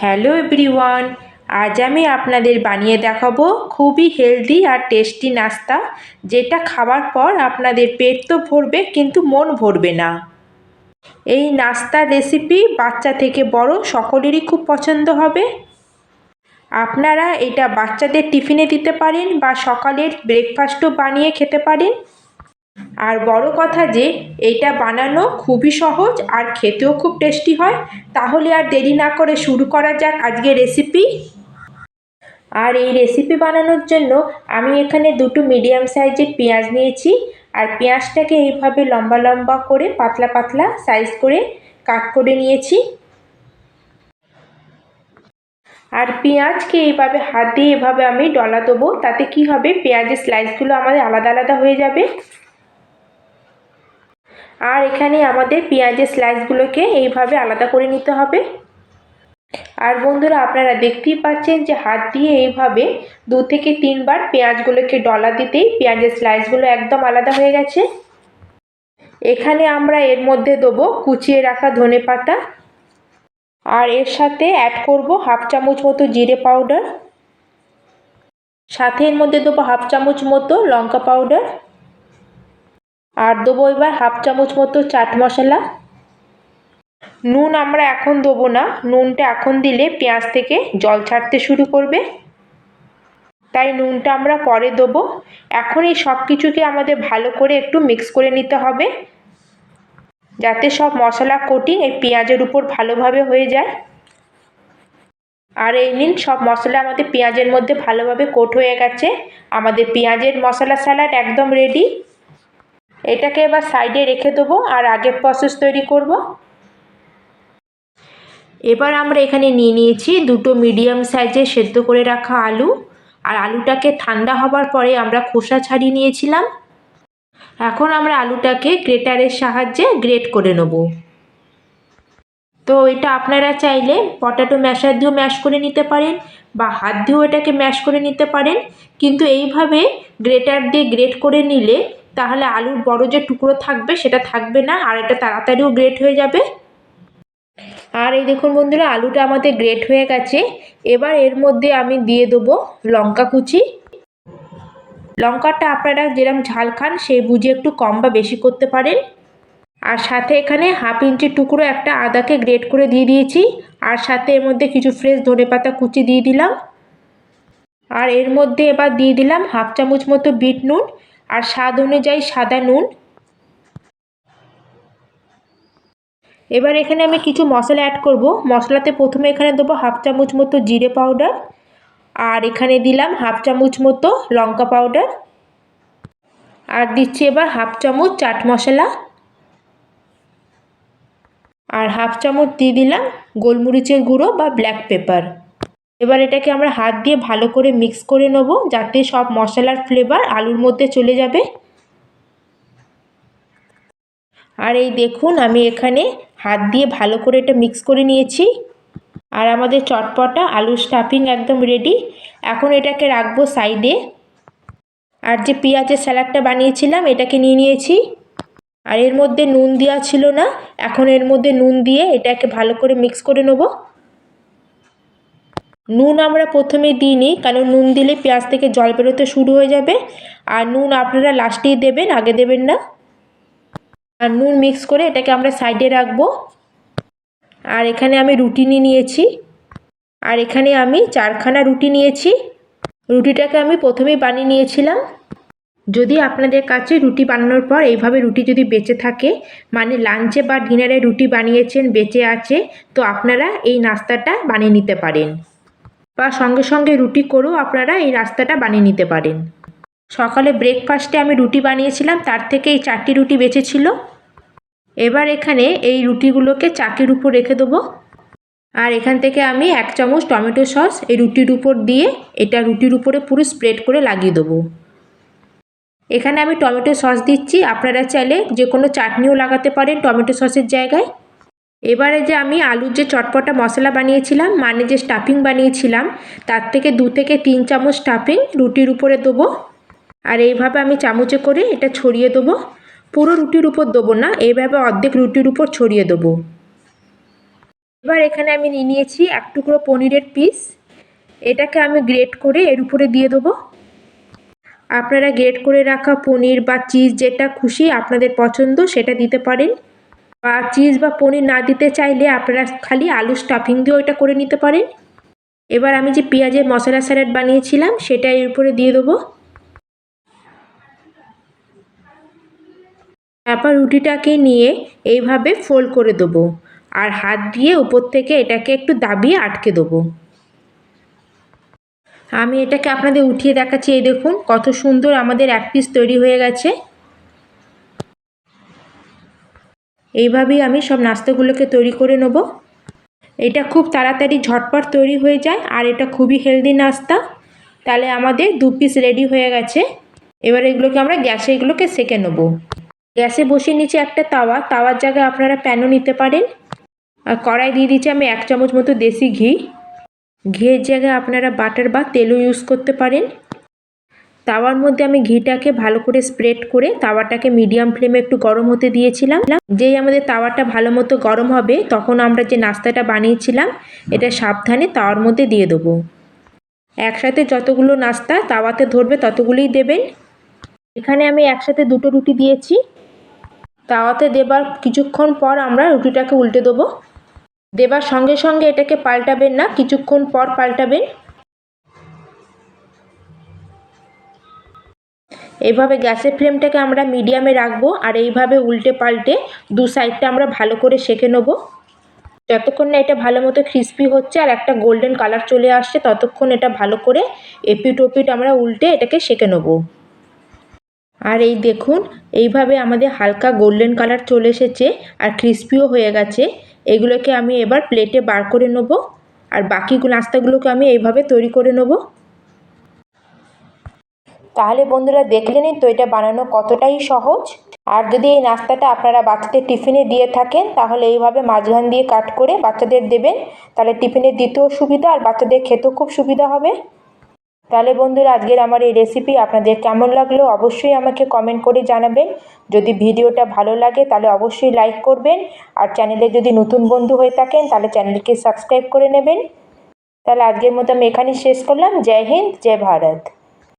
Hello everyone, আজ আমি আপনাদের বানিয়ে দেখাবো খুবই হেলদি আর টেস্টি নাস্তা, যেটা খাওয়ার পর আপনাদের পেট তো ভরবে কিন্তু মন ভরবে না। এই নাস্তার রেসিপি বাচ্চা থেকে বড় সকলেরই খুব পছন্দ হবে। আপনারা এটা বাচ্চাদের টিফিনে দিতে পারেন বা সকালের ব্রেকফাস্টও বানিয়ে খেতে পারেন। আর বড় কথা যে এটা বানানো খুবই সহজ আর খেতেও খুব টেস্টি হয়। তাহলে আর দেরি না করে শুরু করা যাক আজকের রেসিপি। আর এই রেসিপি বানানোর জন্য আমি এখানে দুটো মিডিয়াম সাইজের পেঁয়াজ নিয়েছি। আর পেঁয়াজটাকে এইভাবে লম্বা লম্বা করে পাতলা পাতলা সাইজ করে কাট করে নিয়েছি। আর পেঁয়াজকে এইভাবে হাত দিয়ে এভাবে আমি ডলা দেবো, তাতে কি হবে পেঁয়াজের স্লাইসগুলো আমাদের আলাদা আলাদা হয়ে যাবে। আর এখানে আমাদের পেঁয়াজের স্লাইসগুলোকে এইভাবে আলাদা করে নিতে হবে। আর বন্ধুরা, আপনারা দেখতেই পাচ্ছেন যে হাত দিয়ে এইভাবে 2 থেকে 3 বার পেঁয়াজগুলোকে ডলা দিতেই পেঁয়াজের স্লাইসগুলো একদম আলাদা হয়ে গেছে। এখানে আমরা এর মধ্যে দেবো কুচিয়ে রাখা ধনেপাতা, আর এর সাথে অ্যাড করব হাফ চামচ মতো জিরে পাউডার, সাথে এর মধ্যে দেবো হাফ চামচ মতো লঙ্কা পাউডার, আর দেবো এবার হাফ চামচ মতো চাট মশলা। নুন আমরা এখন দেবো না, নুনটা এখন দিলে পেঁয়াজ থেকে জল ছাড়তে শুরু করবে, তাই নুনটা আমরা পরে দেবো। এখন এই সব কিছুকে আমাদের ভালো করে একটু মিক্স করে নিতে হবে, যাতে সব মশলা কোটিং এই পেঁয়াজের উপর ভালোভাবে হয়ে যায়। আর এই নিন, সব মশলা আমাদের পেঁয়াজের মধ্যে ভালোভাবে কোট হয়ে গেছে। আমাদের পেঁয়াজের মশলা স্যালাড একদম রেডি। এটাকে এবার সাইডে রেখে দেবো আর আগের প্রসেস তৈরি করব। এবার আমরা এখানে নিয়ে নিয়েছি দুটো মিডিয়াম সাইজের সেদ্ধ করে রাখা আলু। আর আলুটাকে ঠান্ডা হবার পরে আমরা খোসা ছাড়িয়ে নিয়েছিলাম। এখন আমরা আলুটাকে গ্রেটারের সাহায্যে গ্রেট করে নেব। তো এটা আপনারা চাইলে পটাটো ম্যাশার দিয়েও ম্যাশ করে নিতে পারেন বা হাত দিয়েও এটাকে ম্যাশ করে নিতে পারেন, কিন্তু এইভাবে গ্রেটার দিয়ে গ্রেট করে নিলে তাহলে আলুর বড় যে টুকরো থাকবে সেটা থাকবে না, আর এটা তাড়াতাড়িও গ্রেট হয়ে যাবে। আর এই দেখুন বন্ধুরা, আলুটা আমাদের গ্রেট হয়ে গেছে। এবার এর মধ্যে আমি দিয়ে দেবো লঙ্কা কুচি। লঙ্কাটা আপনারা যেরকম ঝাল খান সেই বুঝে একটু কম বা বেশি করতে পারেন। আর সাথে এখানে হাফ ইঞ্চি টুকরো একটা আদাকে গ্রেট করে দিয়ে দিয়েছি। আর সাথে এর মধ্যে কিছু ফ্রেশ ধনেপাতা কুচি দিয়ে দিলাম। আর এর মধ্যে এবার দিয়ে দিলাম হাফ চামচ মতো বিট নুন আর স্বাদ অনুযায়ী সাদা নুন। এবার এখানে আমি কিছু মশলা অ্যাড করব। মশলাতে প্রথমে এখানে দেবো হাফ চামচ মতো জিরে পাউডার, আর এখানে দিলাম হাফ চামচ মতো লঙ্কা পাউডার, আর দিচ্ছি এবার হাফ চামচ চাট মশলা, আর হাফ চামচ দিয়ে দিলাম গোলমরিচের গুঁড়ো বা ব্ল্যাক পেপার। এবার এটাকে আমরা হাত দিয়ে ভালো করে মিক্স করে নেব, যাতে সব মশলার ফ্লেভার আলুর মধ্যে চলে যাবে। আর এই দেখুন, আমি এখানে হাত দিয়ে ভালো করে এটা মিক্স করে নিয়েছি। আর আমাদের চটপটা আলুর স্টাফিং একদম রেডি। এখন এটাকে রাখবো সাইডে। আর যে পেঁয়াজের স্যালাডটা বানিয়েছিলাম এটাকে নিয়ে নিয়েছি। আর এর মধ্যে নুন দেওয়া ছিল না, এখন এর মধ্যে নুন দিয়ে এটাকে ভালো করে মিক্স করে নেব। নুন আমরা প্রথমে দিইনি, কারণ নুন দিলে পেঁয়াজ থেকে জল বেরোতে শুরু হয়ে যাবে। আর নুন আপনারা লাস্টেই দেবেন, আগে দেবেন না। আর নুন মিক্স করে এটাকে আমরা সাইডে রাখবো। আর এখানে আমি রুটি নিয়ে নিয়েছি। আর এখানে আমি 4খানা রুটি নিয়েছি। রুটিটাকে আমি প্রথমেই বানিয়ে নিয়েছিলাম। যদি আপনাদের কাছে রুটি বানানোর পর এইভাবে রুটি যদি বেঁচে থাকে, মানে লাঞ্চে বা ডিনারে রুটি বানিয়েছেন বেঁচে আছে, তো আপনারা এই নাস্তাটা বানিয়ে নিতে পারেন, বা সঙ্গে সঙ্গে রুটি করেও আপনারা এই নাস্তাটা বানিয়ে নিতে পারেন। সকালে ব্রেকফাস্টে আমি রুটি বানিয়েছিলাম, তার থেকে এই 4টি রুটি বেঁচেছিল। এবার এখানে এই রুটিগুলোকে চাকির উপর রেখে দেবো। আর এখান থেকে আমি 1 চামচ টমেটো সস এই রুটির উপর দিয়ে এটা রুটির উপরে পুরো স্প্রেড করে লাগিয়ে দেবো। এখানে আমি টমেটো সস দিচ্ছি, আপনারা চাইলে যে কোনো চাটনিও লাগাতে পারেন টমেটো সসের জায়গায়। এবারে যে আমি আলুর যে চটপটা মশলা বানিয়েছিলাম, মানে যে স্টাফিং বানিয়েছিলাম, তার থেকে 2 থেকে 3 চামচ স্টাফিং রুটির উপরে দেবো। আর এইভাবে আমি চামচে করে এটা ছড়িয়ে দেবো। পুরো রুটির উপর দেবো না, এইভাবে অর্ধেক রুটির উপর ছড়িয়ে দেবো। এবার এখানে আমি নিয়ে নিয়েছি এক টুকরো পনিরের পিস, এটাকে আমি গ্রেট করে এর উপরে দিয়ে দেবো। আপনারা গ্রেট করে রাখা পনির বা চিজ যেটা খুশি আপনাদের পছন্দ সেটা দিতে পারেন, বা চিজ বা পনির না দিতে চাইলে আপনারা খালি আলু স্টাফিং দিয়ে ওইটা করে নিতে পারেন। এবার আমি যে পেঁয়াজের মশলা স্যালাড বানিয়েছিলাম সেটা এর উপরে দিয়ে দেবো। তারপর রুটিটাকে নিয়ে এইভাবে ফোল্ড করে দেবো আর হাত দিয়ে উপর থেকে এটাকে একটু দাবিয়ে আটকে দেবো। আমি এটাকে আপনাদের উঠিয়ে দেখাচ্ছি। এই দেখুন কত সুন্দর আমাদের এক পিস তৈরি হয়ে গেছে। এইভাবেই আমি সব নাস্তাগুলোকে তৈরি করে নেব। এটা খুব তাড়াতাড়ি ঝটপট তৈরি হয়ে যায় আর এটা খুবই হেলদি নাস্তা। তাহলে আমাদের 2 পিস রেডি হয়ে গেছে। এবার এগুলোকে আমরা এগুলোকে সেঁকে নেব। গ্যাসে বসিয়ে নিচে একটা তাওয়ার জায়গায় আপনারা প্যানও নিতে পারেন। আর কড়াই দিয়ে দিচ্ছি আমি 1 চামচ মতো দেশি ঘি। ঘিয়ের জায়গায় আপনারা বাটার বা তেলও ইউজ করতে পারেন। তাওয়ার মধ্যে আমি ঘিটাকে ভালো করে স্প্রেড করে তাওয়াটাকে মিডিয়াম ফ্লেমে একটু গরম হতে দিয়েছিলাম। যেই আমাদের তাওয়াটা ভালো মতো গরম হবে তখন আমরা যে নাস্তাটা বানিয়েছিলাম এটা সাবধানে তাওয়ার মধ্যে দিয়ে দেবো। একসাথে যতগুলো নাস্তা তাওয়াতে ধরবে ততগুলোই দেবেন। এখানে আমি একসাথে 2টো রুটি দিয়েছি। তাওয়াতে দেবার কিছুক্ষণ পর আমরা রুটিটাকে উল্টে দেবো। দেবার সঙ্গে সঙ্গে এটাকে পাল্টাবেন না, কিছুক্ষণ পর পাল্টাবেন। এইভাবে গ্যাসের ফ্লেমটাকে আমরা মিডিয়ামে রাখবো আর এইভাবে উল্টে পাল্টে 2 সাইডটা আমরা ভালো করে সেঁকে নেব। যতক্ষণ না এটা ভালো মতো ক্রিস্পি হচ্ছে আর একটা গোল্ডেন কালার চলে আসছে ততক্ষণ এটা ভালো করে এপিট ওপিট আমরা উল্টে এটাকে সেঁকে নেব। আর এই দেখুন এইভাবে আমাদের হালকা গোল্ডেন কালার চলে এসেছে আর ক্রিস্পিও হয়ে গেছে। এগুলোকে আমি এবার প্লেটে বার করে নেব আর বাকি নাস্তাগুলোকে আমি এইভাবে তৈরি করে নেব। তাহলে বন্ধুরা দেখলেনই তো এটা বানানো কতটাই সহজ। আর যদি এই নাস্তাটা আপনারা বাচ্চাদের টিফিনে দিয়ে থাকেন তাহলে এইভাবে মাঝখান দিয়ে কাট করে বাচ্চাদের দেবেন, তাহলে টিফিনে দিতেও সুবিধা আর বাচ্চাদের খেতেও খুব সুবিধা হবে। তাহলে বন্ধুরা আজকের আমার এই রেসিপি আপনাদের কেমন লাগলো অবশ্যই আমাকে কমেন্ট করে জানাবেন। যদি ভিডিওটা ভালো লাগে তাহলে অবশ্যই লাইক করবেন আর চ্যানেলে যদি নতুন বন্ধু হয়ে থাকেন তাহলে চ্যানেলকে সাবস্ক্রাইব করে নেবেন। তাহলে আজকের মতো আমি এখানেই শেষ করলাম। জয় হিন্দ, জয় ভারত।